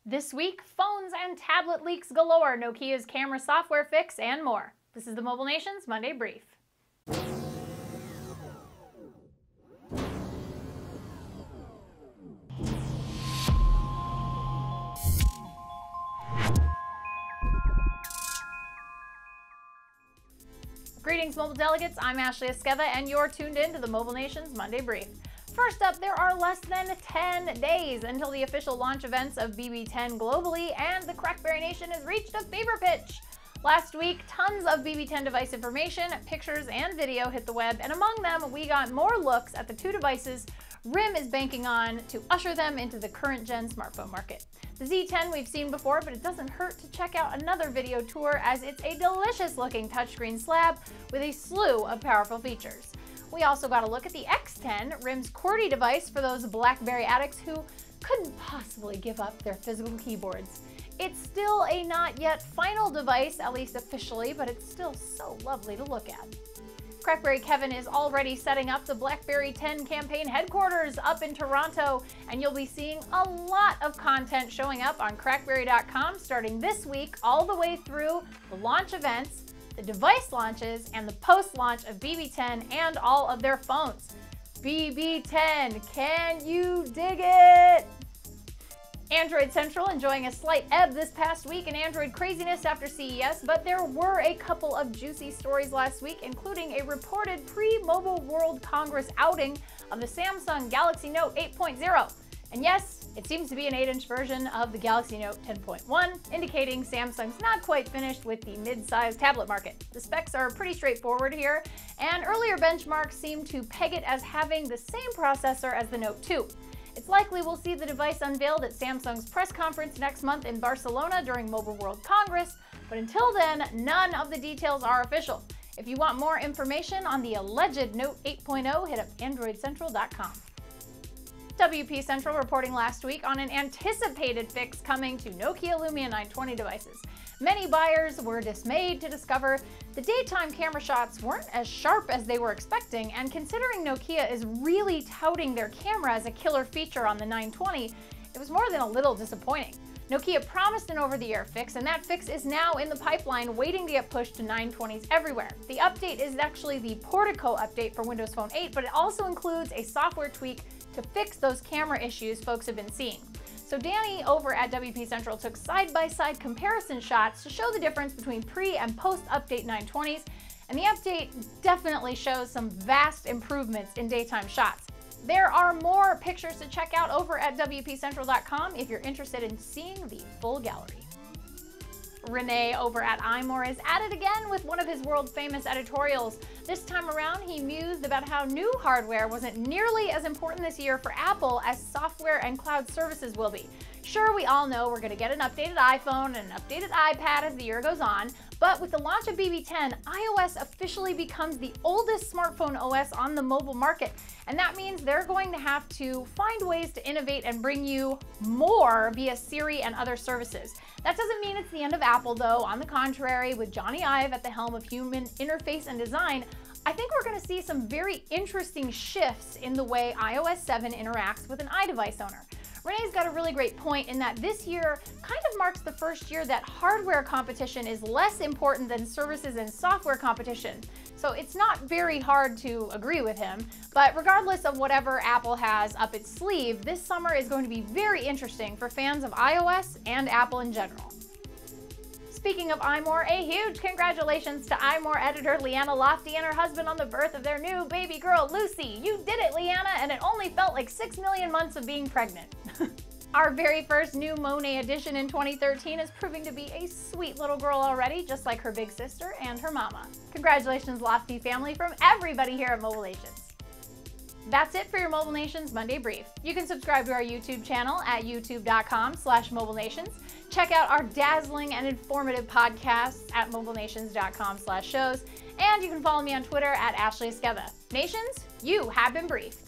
This week, phones and tablet leaks galore, Nokia's camera software fix, and more. This is the Mobile Nation's Monday Brief. Greetings, mobile delegates. I'm Ashley Esqueda, and you're tuned in to the Mobile Nation's Monday Brief. First up, there are less than 10 days until the official launch events of BB10 globally, and the CrackBerry Nation has reached a fever pitch. Last week, tons of BB10 device information, pictures, and video hit the web, and among them, we got more looks at the two devices RIM is banking on to usher them into the current-gen smartphone market. The Z10 we've seen before, but it doesn't hurt to check out another video tour as it's a delicious-looking touchscreen slab with a slew of powerful features. We also got a look at the X10, RIM's QWERTY device for those BlackBerry addicts who couldn't possibly give up their physical keyboards. It's still a not yet final device, at least officially, but it's still so lovely to look at. CrackBerry Kevin is already setting up the BlackBerry 10 campaign headquarters up in Toronto, and you'll be seeing a lot of content showing up on crackberry.com starting this week all the way through the launch events, the device launches, and the post-launch of BB10 and all of their phones. BB10, can you dig it? Android Central enjoying a slight ebb this past week in Android craziness after CES, but there were a couple of juicy stories last week, including a reported pre-Mobile World Congress outing of the Samsung Galaxy Note 8.0. And yes, it seems to be an 8-inch version of the Galaxy Note 10.1, indicating Samsung's not quite finished with the mid-sized tablet market. The specs are pretty straightforward here, and earlier benchmarks seem to peg it as having the same processor as the Note 2. It's likely we'll see the device unveiled at Samsung's press conference next month in Barcelona during Mobile World Congress, but until then, none of the details are official. If you want more information on the alleged Note 8.0, hit up androidcentral.com. WPCentral reporting last week on an anticipated fix coming to Nokia Lumia 920 devices. Many buyers were dismayed to discover the daytime camera shots weren't as sharp as they were expecting, and considering Nokia is really touting their camera as a killer feature on the 920, it was more than a little disappointing. Nokia promised an over-the-air fix, and that fix is now in the pipeline waiting to get pushed to 920s everywhere. The update is actually the Portico update for Windows Phone 8, but it also includes a software tweak to fix those camera issues folks have been seeing. So Danny over at WPCentral took side-by-side comparison shots to show the difference between pre- and post-update 920s, and the update definitely shows some vast improvements in daytime shots. There are more pictures to check out over at WPCentral.com if you're interested in seeing the full gallery. Rene over at iMore is at it again with one of his world-famous editorials. This time around, he mused about how new hardware wasn't nearly as important this year for Apple as software and cloud services will be. Sure, we all know we're going to get an updated iPhone and an updated iPad as the year goes on, but with the launch of BB10, iOS officially becomes the oldest smartphone OS on the mobile market, and that means they're going to have to find ways to innovate and bring you more via Siri and other services. That doesn't mean it's the end of Apple, though. On the contrary, with Johnny Ive at the helm of human interface and design, I think we're going to see some very interesting shifts in the way iOS 7 interacts with an iDevice owner. Rene's got a really great point in that this year kind of marks the first year that hardware competition is less important than services and software competition. So it's not very hard to agree with him, but regardless of whatever Apple has up its sleeve, this summer is going to be very interesting for fans of iOS and Apple in general. Speaking of iMore, a huge congratulations to iMore editor Liana Lofty and her husband on the birth of their new baby girl, Lucy. You did it, Liana, and it only felt like 6 million months of being pregnant. Our very first new Monet edition in 2013 is proving to be a sweet little girl already, just like her big sister and her mama. Congratulations, Lofty family, from everybody here at Mobile Nations. That's it for your Mobile Nations Monday Brief. You can subscribe to our YouTube channel at youtube.com/mobilenations. Check out our dazzling and informative podcasts at mobilenations.com/shows. And you can follow me on Twitter at Ashley Esqueda. Nations, you have been briefed.